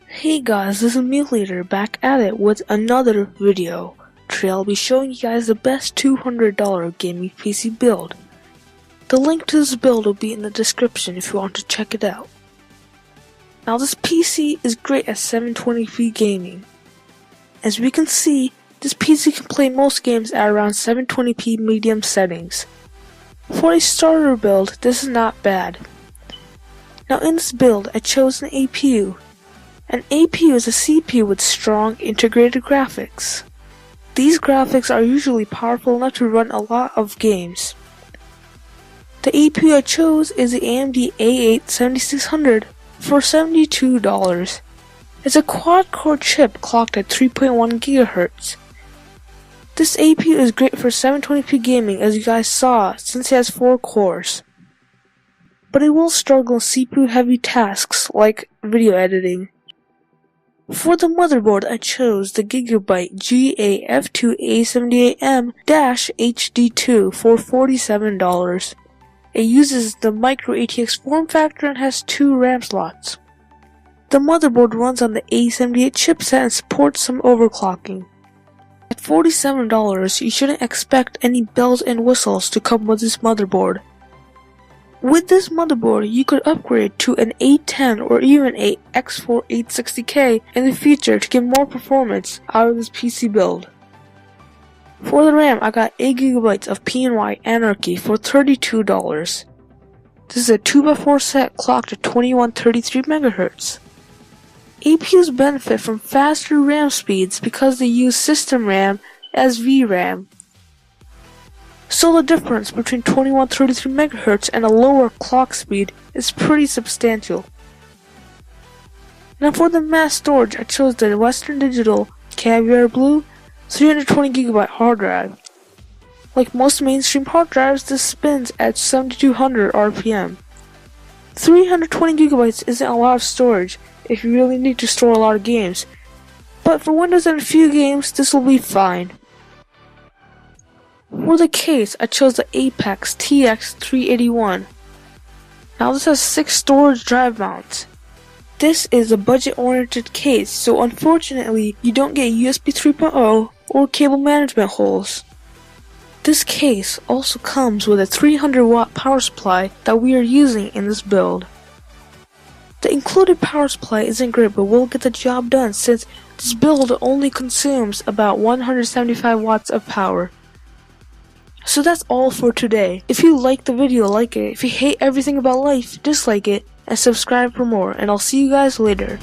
Hey guys, this is Mulator back at it with another video. Today I'll be showing you guys the best $200 gaming PC build. The link to this build will be in the description if you want to check it out. Now this PC is great at 720p gaming. As we can see, this PC can play most games at around 720p medium settings. For a starter build, this is not bad. Now in this build, I chose an APU. An APU is a CPU with strong integrated graphics. These graphics are usually powerful enough to run a lot of games. The APU I chose is the AMD A8-7600 for $72. It's a quad-core chip clocked at 3.1 GHz. This APU is great for 720p gaming, as you guys saw, since it has 4 cores. But it will struggle in CPU-heavy tasks like video editing. For the motherboard, I chose the Gigabyte GA-F2A78M-HD2 for $47. It uses the micro ATX form factor and has 2 RAM slots. The motherboard runs on the A78 chipset and supports some overclocking. At $47, you shouldn't expect any bells and whistles to come with this motherboard. With this motherboard, you could upgrade to an A10 or even a X4 860K in the future to get more performance out of this PC build. For the RAM, I got 8GB of PNY Anarchy for $32. This is a 2x4 set clocked at 2133 MHz. APUs benefit from faster RAM speeds because they use system RAM as VRAM. So the difference between 2133 MHz and a lower clock speed is pretty substantial. Now for the mass storage, I chose the Western Digital Caviar Blue 320GB hard drive. Like most mainstream hard drives, this spins at 7200 RPM. 320GB isn't a lot of storage if you really need to store a lot of games, but for Windows and a few games, this will be fine. For the case, I chose the Apex TX381. Now this has 6 storage drive mounts. This is a budget-oriented case, so unfortunately you don't get USB 3.0 or cable management holes. This case also comes with a 300-watt power supply that we are using in this build. The included power supply isn't great, but will get the job done since this build only consumes about 175 watts of power. So that's all for today. If you like the video, like it. If you hate everything about life, dislike it, and subscribe for more, and I'll see you guys later.